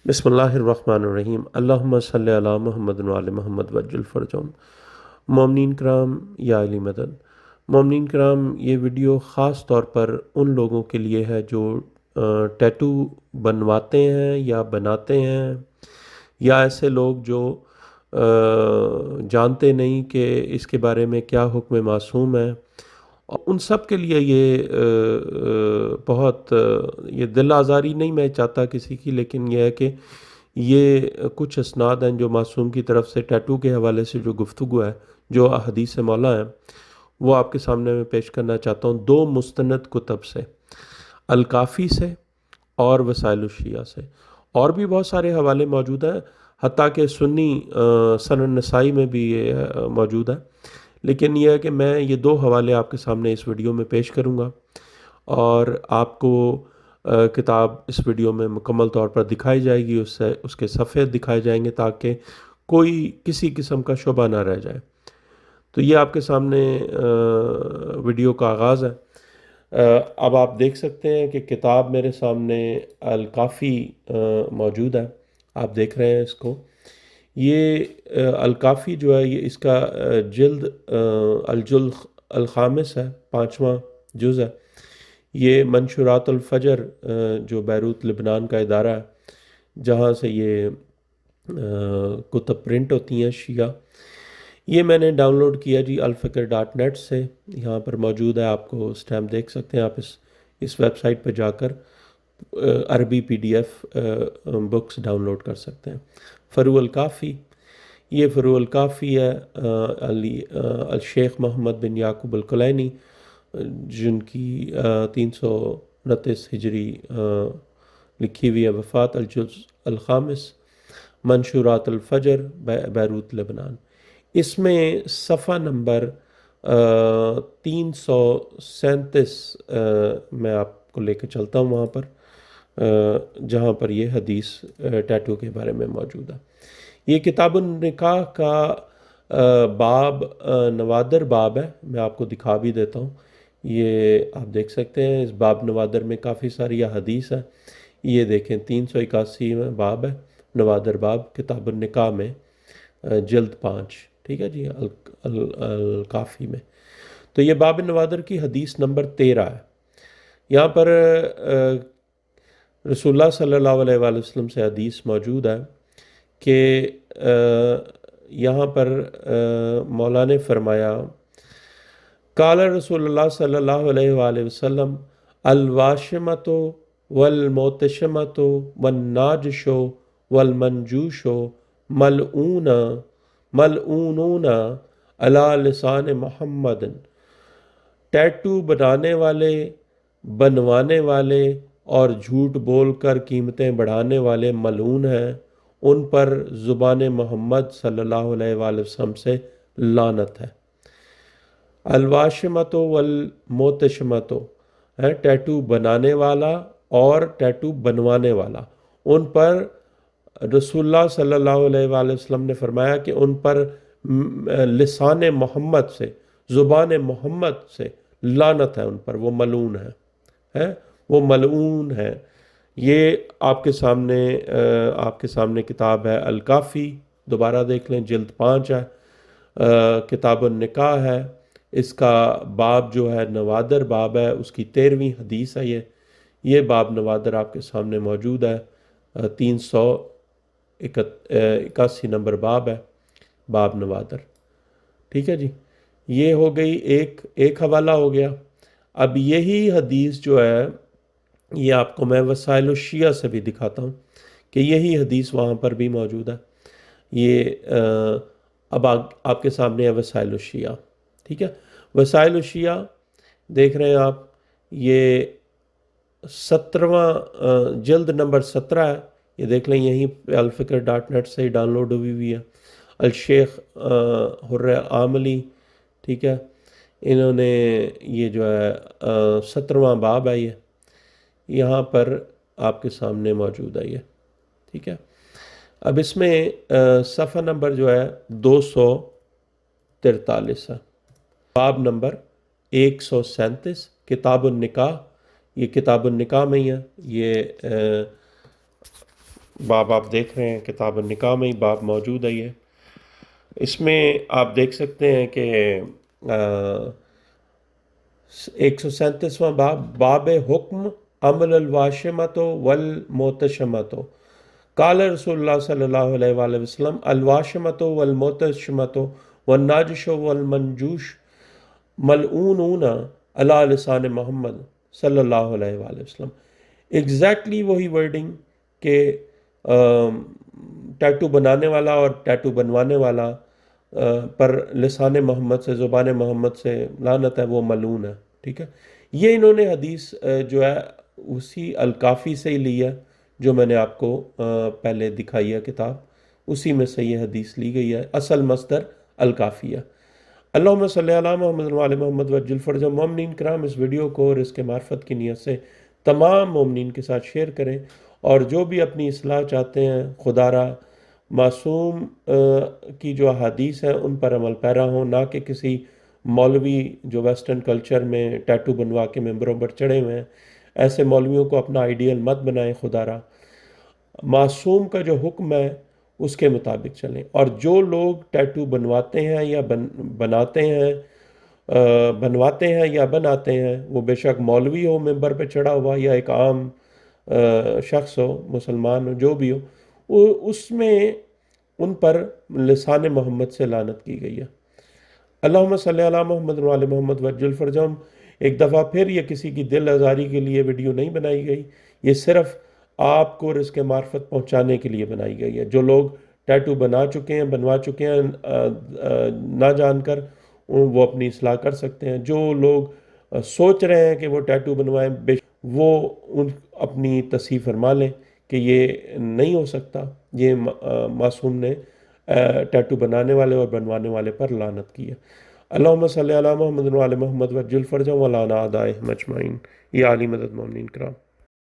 بسم اللہ الرحمن الرحیم، اللہم صلی علی محمد وعلی محمد وجل فرجہم۔ مومنین کرام یا علی مدد، مومنین کرام، یہ ویڈیو خاص طور پر ان لوگوں کے لیے ہے جو ٹیٹو بنواتے ہیں یا بناتے ہیں، یا ایسے لوگ جو جانتے نہیں کہ اس کے بارے میں کیا حکم معصوم ہے۔ اور ان سب کے لیے یہ بہت یہ دل آزاری نہیں میں چاہتا کسی کی، لیکن یہ ہے کہ یہ کچھ اسناد ہیں جو معصوم کی طرف سے ٹیٹو کے حوالے سے جو گفتگو ہے، جو احادیث مولا ہیں، وہ آپ کے سامنے میں پیش کرنا چاہتا ہوں، دو مستند کتب سے، الکافی سے اور وسائل الشیعہ سے۔ اور بھی بہت سارے حوالے موجود ہیں، حتیٰ کہ سنی سنن نسائی میں بھی یہ موجود ہے، لیکن یہ ہے کہ میں یہ دو حوالے آپ کے سامنے اس ویڈیو میں پیش کروں گا، اور آپ کو کتاب اس ویڈیو میں مکمل طور پر دکھائی جائے گی، اس کے صفحے دکھائے جائیں گے تاکہ کوئی کسی قسم کا شبہ نہ رہ جائے۔ تو یہ آپ کے سامنے ویڈیو کا آغاز ہے۔ اب آپ دیکھ سکتے ہیں کہ کتاب میرے سامنے الکافی موجود ہے، آپ دیکھ رہے ہیں اس کو۔ یہ الکافی جو ہے، یہ اس کا جلد الجلد الخامس ہے، 5واں جز ہے۔ یہ منشورات الفجر جو بیروت لبنان کا ادارہ ہے، جہاں سے یہ کتب پرنٹ ہوتی ہیں شیعہ، یہ میں نے ڈاؤن لوڈ کیا جی الفکر.net سے۔ یہاں پر موجود ہے، آپ کو اس ٹائم دیکھ سکتے ہیں، آپ اس ویب سائٹ پہ جا کر عربی PDF بکس ڈاؤن لوڈ کر سکتے ہیں۔ فروع الکافی، یہ فروع الکافی ہے الشیخ محمد بن یعقوب الکلینی، جن کی 329 ہجری لکھی ہوئی ہے وفات، الجزء الخامس، منشورات الفجر، بیروت لبنان۔ اس میں صفحہ نمبر 337 میں آپ کو لے کے چلتا ہوں، وہاں پر جہاں پر یہ حدیث ٹیٹو کے بارے میں موجود ہے۔ یہ کتاب النکاح کا باب نوادر باب ہے، میں آپ کو دکھا بھی دیتا ہوں۔ یہ آپ دیکھ سکتے ہیں، اس باب نوادر میں کافی ساری حدیث ہے۔ یہ دیکھیں، 381 میں باب ہے، نوادر باب، کتاب النکاح میں، جلد 5، ٹھیک ہے جی، الکافی میں۔ تو یہ باب نوادر کی حدیث نمبر 13 ہے۔ یہاں پر رسول اللہ صلی اللہ علیہ وآلہ وسلم سے حدیث موجود ہے کہ یہاں پر مولا نے فرمایا، قال رسول اللہ صلی اللہ علیہ وآلہ وسلم، الواشمۃ والموتشمۃ والناجش والمنجوش ملعونون علی لسان محمد۔ ٹیٹو بنانے والے، بنوانے والے اور جھوٹ بول کر قیمتیں بڑھانے والے ملعون ہیں، ان پر زبان محمد صلی اللہ علیہ وآلہ وسلم سے لعنت ہے۔ الواشمۃ والموتشمۃ ہے ٹیٹو بنانے والا اور ٹیٹو بنوانے والا، ان پر رسول اللہ صلی اللہ علیہ وآلہ وسلم نے فرمایا کہ ان پر لسان محمد سے، زبان محمد سے لعنت ہے، ان پر، وہ ملعون ہے، وہ ملعون ہے۔ یہ آپ کے سامنے کتاب ہے الکافی، دوبارہ دیکھ لیں، جلد 5 ہے، کتاب النکاح ہے، اس کا باب جو ہے نوادر باب ہے، اس کی 13ویں حدیث ہے یہ باب نوادر آپ کے سامنے موجود ہے، 381 نمبر باب ہے، باب نوادر، ٹھیک ہے جی۔ یہ ہو گئی ایک حوالہ ہو گیا۔ اب یہی حدیث جو ہے، یہ آپ کو میں وسائل الشیعہ سے بھی دکھاتا ہوں کہ یہی حدیث وہاں پر بھی موجود ہے۔ یہ اب آپ کے سامنے ہے وسائل الشیعہ، ٹھیک ہے۔ وسائل الشیعہ دیکھ رہے ہیں آپ، یہ 17واں جلد نمبر 17 ہے، یہ دیکھ لیں، یہیں الفکر.net سے ہی ڈاؤن لوڈ ہوئی ہے۔ الشیخ حر عاملی، ٹھیک ہے، انہوں نے یہ جو ہے 17واں باب ہے، یہ یہاں پر آپ کے سامنے موجود ہے یہ، ٹھیک ہے۔ اب اس میں صفحہ نمبر جو ہے 243 ہے، باب نمبر 137، کتاب النکاح، یہ کتاب النکاح میں ہی ہے۔ یہ باب آپ دیکھ رہے ہیں، کتاب النکاح میں ہی باب موجود ہے یہ. اس میں آپ دیکھ سکتے ہیں کہ 137واں باب، باب حکم عمل الواشمت والموتشمت. قال رسول اللہ صلی اللہ علیہ وآلہ وسلم الواشمت والموتشمت والناجش والمنجوش ملعونون علی لسان محمد صلی اللہ علیہ وآلہ وسلم. ایگزیکٹلی وہی ورڈنگ کہ ٹیٹو بنانے والا اور ٹیٹو بنوانے والا پر لسان محمد سے، زبان محمد سے لعنت ہے، وہ ملعون ہے. ٹھیک ہے، یہ انہوں نے حدیث جو ہے اسی الکافی سے ہی لی ہے، جو میں نے آپ کو پہلے دکھائی ہے کتاب، اسی میں سے یہ حدیث لی گئی ہے. اصل مصدر الکافی ہے. اللہم صلی علی محمد و علی محمد وجل فرج. مومنین کرام، اس ویڈیو کو اور اس کے معرفت کی نیت سے تمام مومنین کے ساتھ شیئر کریں، اور جو بھی اپنی اصلاح چاہتے ہیں خدا را معصوم کی جو احادیث ہیں ان پر عمل پیرا ہوں، نہ کہ کسی مولوی جو ویسٹرن کلچر میں ٹیٹو بنوا کے ممبروں پر چڑھے ہوئے ہیں. ایسے مولویوں کو اپنا آئیڈیل مت بنائیں. خدا را معصوم کا جو حکم ہے اس کے مطابق چلیں. اور جو لوگ ٹیٹو بنواتے ہیں یا بناتے ہیں وہ بے شک مولوی ہو ممبر پہ چڑھا ہوا، یا ایک عام شخص ہو، مسلمان ہو، جو بھی ہو، اس میں ان پر لسان محمد سے لعنت کی گئی ہے. اللہم صلی علی محمد و علی محمد وجل فرجہم. ایک دفعہ پھر یہ کسی کی دل آزاری کے لیے ویڈیو نہیں بنائی گئی، یہ صرف آپ کو رزق معرفت پہنچانے کے لیے بنائی گئی ہے. جو لوگ ٹیٹو بنوا چکے ہیں نہ جان کر، وہ اپنی اصلاح کر سکتے ہیں. جو لوگ سوچ رہے ہیں کہ وہ ٹیٹو بنوائیں، وہ اپنی تصحیح فرما لیں کہ یہ نہیں ہو سکتا. یہ معصوم نے ٹیٹو بنانے والے اور بنوانے والے پر لعنت کی ہے. اللہم صلی علی محمد و علی محمد وجل فرجہم وعلی اعدائہم اجمعین. یا علی مدد مومنین کرام.